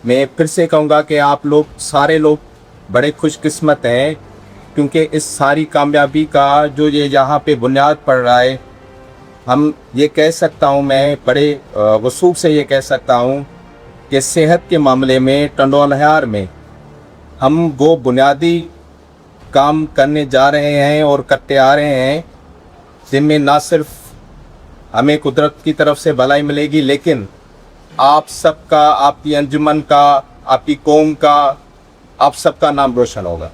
मैं फिर से कहूँगा कि आप लोग सारे लोग बड़े खुशकिस्मत हैं, क्योंकि इस सारी कामयाबी का जो ये यहाँ पे बुनियाद पड़ रहा है, हम ये कह सकता हूँ, मैं बड़े वसूख से ये कह सकता हूँ कि सेहत के मामले में टंडोलहार में हम वो बुनियादी काम करने जा रहे हैं और करते आ रहे हैं, जिनमें ना सिर्फ हमें कुदरत की तरफ से भलाई मिलेगी, लेकिन आप सबका, आपकी अंजुमन का, आपकी कौम का, आप सबका नाम रोशन होगा।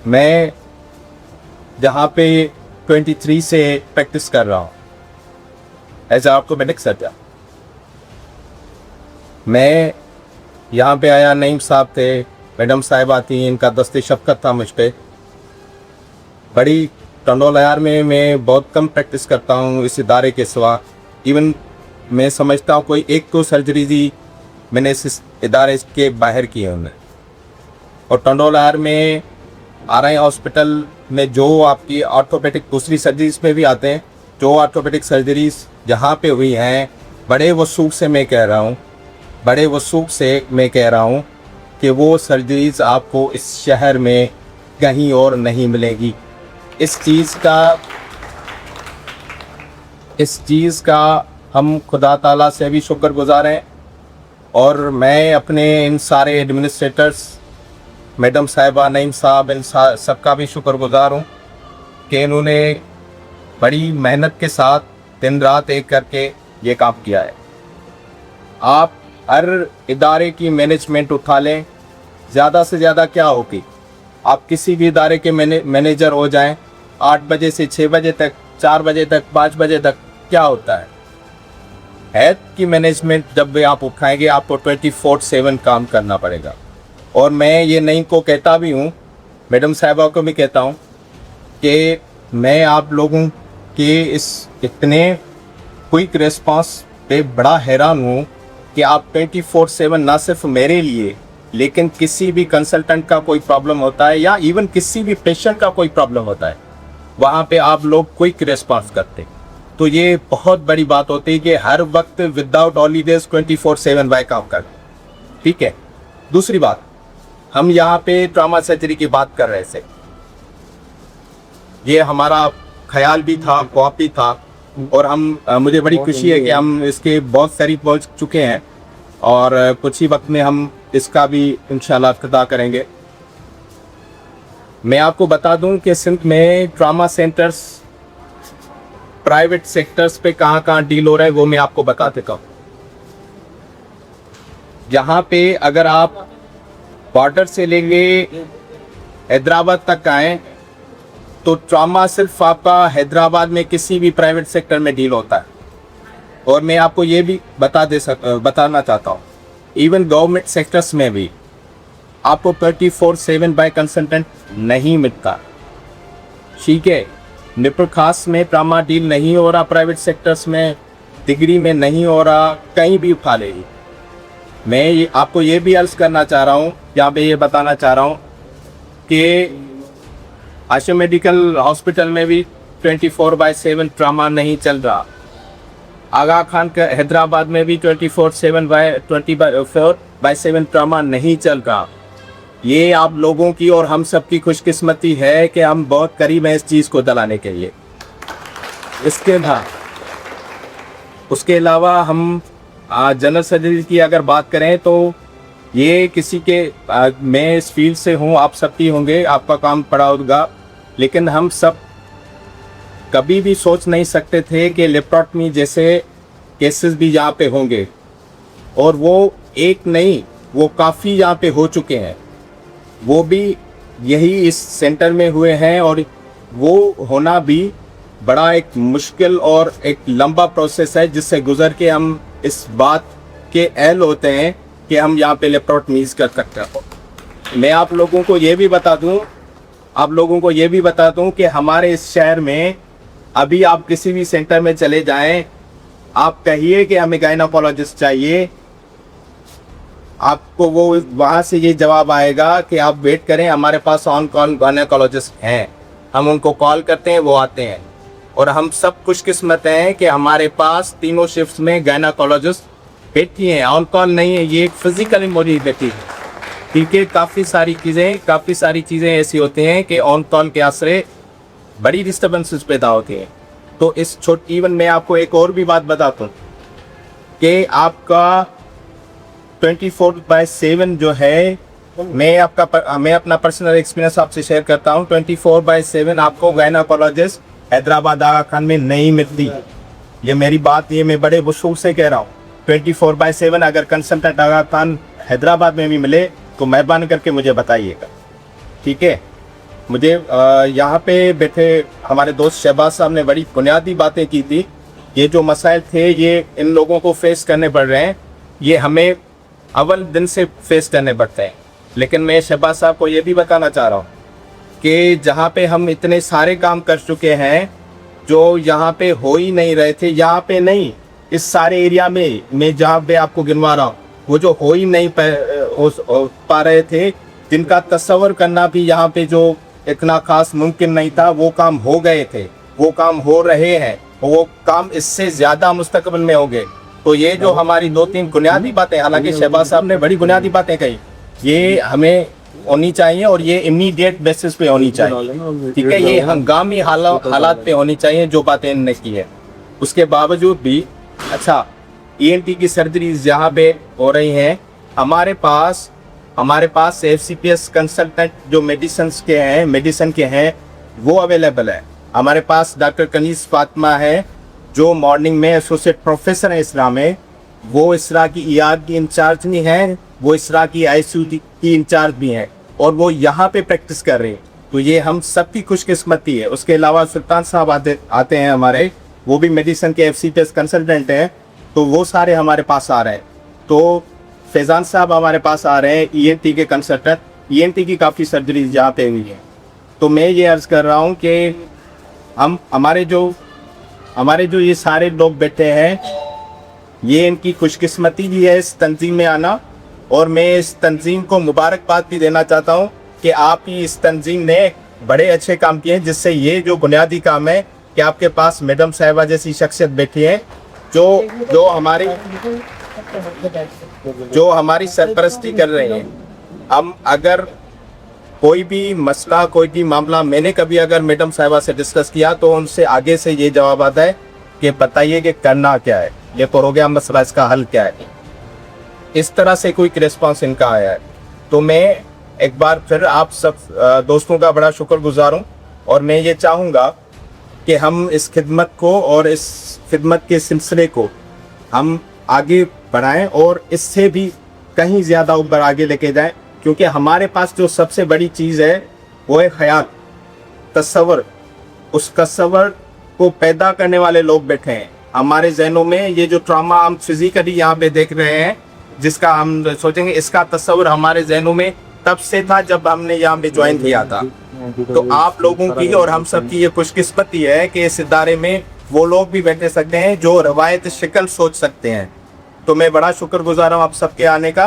मैं जहाँ पे 23 से प्रैक्टिस कर रहा हूँ एज ऑर्थोपेडिक सर्जन, मैं यहाँ पे आया, नईम साहब थे, मैडम साहिबा थी, इनका दस्ते शफ़क़त था मुझ पर। बड़ी टंडोलहार में मैं बहुत कम प्रैक्टिस करता हूँ इस इदारे के सिवा। इवन मैं समझता हूँ कोई एक तो सर्जरी भी मैंने इस इदारे के बाहर की है उन्हें। और टंडोलहार में RI हॉस्पिटल में जो आपकी ऑर्थोपेडिक दूसरी सर्जरीज में भी आते हैं, जो ऑर्थोपेडिक सर्जरीज जहाँ पे हुई हैं, बड़े वसूख से मैं कह रहा हूँ, बड़े वसूख से मैं कह रहा हूँ कि वो सर्जरीज आपको इस शहर में कहीं और नहीं मिलेगी। इस चीज़ का हम खुदा ताला से भी शुक्रगुज़ार हैं। और मैं अपने इन सारे एडमिनिस्ट्रेटर्स, मैडम साहिबा, नईम साहब, इन सबका भी शुक्रगुज़ार हूँ कि इन्होंने बड़ी मेहनत के साथ दिन रात एक करके ये काम किया है। आप हर इदारे की मैनेजमेंट उठा लें, ज़्यादा से ज़्यादा क्या होगी, आप किसी भी इदारे के मैनेजर हो जाएं, 8 बजे से 6 बजे तक, 4 बजे तक, 5 बजे तक, क्या होता है, हेल्थ की मैनेजमेंट जब भी आप उठाएंगे, आपको 24/7 काम करना पड़ेगा। और मैं ये नहीं को कहता भी हूँ, मैडम साहिबा को भी कहता हूँ कि मैं आप लोगों के इस इतने क्विक रिस्पांस पे बड़ा हैरान हूँ कि आप 24/7 ना सिर्फ मेरे लिए, लेकिन किसी भी कंसल्टेंट का कोई प्रॉब्लम होता है या इवन किसी भी पेशेंट का कोई प्रॉब्लम होता है, वहाँ पे आप लोग क्विक रिस्पांस करते। तो ये बहुत बड़ी बात होती है कि हर वक्त विदाउट हॉलीडेज 24/7 वह काम कर। ठीक है। दूसरी बात, हम यहाँ पे ट्रॉमा सर्जरी की बात कर रहे थे, ये हमारा ख्याल भी था, कॉपी था, और मुझे बड़ी खुशी है कि हम इसके बहुत करीब पहुँच चुके हैं और कुछ ही वक्त में हम इसका भी इंशाल्लाह इफ्तिताह करेंगे। मैं आपको बता दूं कि सिंध में ट्रॉमा सेंटर्स प्राइवेट सेक्टर्स पे कहाँ डील हो रहा है, वो मैं आपको बता देता हूँ। यहाँ पे अगर आप बॉर्डर से लेंगे हैदराबाद तक आए तो ट्रॉमा सिर्फ आपका हैदराबाद में किसी भी प्राइवेट सेक्टर में डील होता है। और मैं आपको ये भी बताना चाहता हूँ, इवन गवर्नमेंट सेक्टर्स में भी आपको 24/7 बाय कंसल्टेंट नहीं मिलता। ठीक है, निपर खास में ट्रामा डील नहीं हो रहा, प्राइवेट सेक्टर्स में, डिग्री में नहीं हो रहा, कहीं भी उठा लेगी। मैं आपको ये भी अर्ज करना चाह रहा हूँ, यहाँ पे ये बताना चाह रहा हूँ कि आशा मेडिकल हॉस्पिटल में भी 24/7 ट्रामा नहीं चल रहा। आगा खान का हैदराबाद में भी 24/7 ट्रामा नहीं चल रहा। ये आप लोगों की और हम सब की खुशकिस्मती है कि हम बहुत करीब हैं इस चीज़ को दिलाने के लिए। उसके अलावा हम जनरल सर्जरी की अगर बात करें तो ये किसी के मैं इस फील्ड से हूँ, आप सबकी होंगे, आपका काम पड़ा होगा, लेकिन हम सब कभी भी सोच नहीं सकते थे कि लेप्रोटमी जैसे केसेस भी यहाँ पे होंगे। और वो एक नहीं, वो काफ़ी यहाँ पे हो चुके हैं, वो भी यही इस सेंटर में हुए हैं। और वो होना भी बड़ा एक मुश्किल और एक लंबा प्रोसेस है जिससे गुजर के हम इस बात के अहल होते हैं कि हम यहाँ पे लेप्रोटमीज कर सकते हैं। मैं आप लोगों को ये भी बता दूं कि हमारे इस शहर में अभी आप किसी भी सेंटर में चले जाएं, आप कहिए कि हमें गायनोकोलॉजिस्ट चाहिए, आपको वो वहाँ से ये जवाब आएगा कि आप वेट करें, हमारे पास ऑन कॉल गायनोकोलॉजिस्ट हैं, हम उनको कॉल करते हैं, वो आते हैं। और हम सब खुशकिस्मत हैं कि हमारे पास तीनों शिफ्ट्स में गायनाकोलॉजिस्ट बैठी हैं, ऑन कॉल नहीं है। ये फिजिकली मौजूद बैठी है, क्योंकि काफ़ी सारी चीज़ें ऐसी होती हैं कि ऑन कॉल के आसरे बड़ी डिस्टर्बेंसेस पैदा होती हैं। तो इस छोटी इवन मैं आपको एक और भी बात बताता हूँ कि आपका 24/7 जो है, मैं अपना पर्सनल एक्सपीरियंस आपसे शेयर करता हूँ। 24/7 आपको गायनाकोलॉजिस्ट हैदराबाद आगा खान में नहीं मिलती। ये मेरी बात, ये मैं बड़े वसूल से कह रहा हूँ। 24/7 अगर कंसल्टेंट आगा खान हैदराबाद में भी मिले तो मेहरबानी करके मुझे बताइएगा, ठीक है। मुझे यहाँ पे बैठे हमारे दोस्त शहबाज साहब ने बड़ी बुनियादी बातें की थी। ये जो मसाइल थे ये इन लोगों को फेस करने पड़ रहे हैं, ये हमें अव्वल दिन से फेस करने पड़ते हैं। लेकिन मैं शहबाज साहब को ये भी बताना चाह रहा हूँ कि जहाँ पे हम इतने सारे काम कर चुके हैं जो यहाँ पे हो ही नहीं रहे थे, यहाँ पे नहीं, इस सारे एरिया में मैं जहाँ पे आपको गिनवा रहा हूँ, वो जो हो ही नहीं पा रहे थे, जिनका तस्वर करना भी यहाँ पे जो इतना खास मुमकिन नहीं था, वो काम हो गए थे, वो काम हो रहे हैं, वो काम इससे ज़्यादा मुस्तकबिल में हो गए। तो ये जो हमारी 2-3 बुनियादी बातें, हालांकि शहबाज साहब ने बड़ी बुनियादी बातें कही, ये हमें होनी चाहिए और ये इमीडिएट बेसिस पे होनी चाहिए, ठीक है। ये हंगामी हालात पे होनी चाहिए जो बातें इन्होंने की है। उसके बावजूद भी अच्छा ENT की सर्जरीज यहाँ पे हो रही हैं। हमारे पास FCPS कंसल्टेंट जो मेडिसिन के हैं वो अवेलेबल है। हमारे पास डॉक्टर कनीज फातिमा है जो मॉर्निंग में एसोसिएट प्रोफेसर है इसरा में। वो इसरा की ER की इंचार्ज नहीं है, वो इसरा की ICU की इंचार्ज भी हैं और वो यहाँ पे प्रैक्टिस कर रहे हैं। तो ये हम सबकी खुशकिस्मती है। उसके अलावा सुल्तान साहब आते हैं हमारे, वो भी मेडिसिन के FCPS कंसल्टेंट हैं, तो वो सारे हमारे पास आ रहे हैं। तो फैज़ान साहब हमारे पास आ रहे हैं, ENT के कंसल्टेंट। ENT की काफ़ी सर्जरीज यहाँ पे हुई हैं। तो मैं ये अर्ज़ कर रहा हूँ कि हमारे जो ये सारे लोग बैठे हैं, ये इनकी खुशकिस्मती भी है इस तंजीम में आना, और मैं इस तंजीम को मुबारकबाद भी देना चाहता हूँ कि आप ही इस तंजीम ने बड़े अच्छे काम किए हैं, जिससे ये जो बुनियादी काम है कि आपके पास मैडम साहिबा जैसी शख्सियत बैठी है जो हमारी सरपरस्ती कर रहे हैं। हम अगर कोई भी मसला, कोई भी मामला मैंने कभी अगर मैडम साहिबा से डिस्कस किया तो उनसे आगे से ये जवाब आता है कि बताइए कि करना क्या है, ये प्रोग्राम मसला, इसका हल क्या है। इस तरह से कोई रिस्पॉन्स इनका आया है। तो मैं एक बार फिर आप सब दोस्तों का बड़ा शुक्रगुजार हूँ, और मैं ये चाहूँगा कि हम इस खिदमत को और इस खिदमत के सिलसिले को हम आगे बढ़ाएं और इससे भी कहीं ज़्यादा ऊपर आगे लेके जाएं, क्योंकि हमारे पास जो सबसे बड़ी चीज़ है वो है ख्याल, तस्वर। उस तस्वर को पैदा करने वाले लोग बैठे हैं हमारे जहनों में। ये जो ट्रॉमा हम फिजिकली यहाँ पे देख रहे हैं, जिसका हम सोचेंगे, इसका तस्वर हमारे जहनों में तब से था जब हमने यहाँ पे ज्वाइन किया था। तो आप लोगों की और हम सब की ये खुशकिस्मती है कि इस इदारे में वो लोग भी बैठे सकते हैं जो रवायत शिकल सोच सकते हैं। तो मैं बड़ा शुक्रगुजार हूँ आप सबके आने का।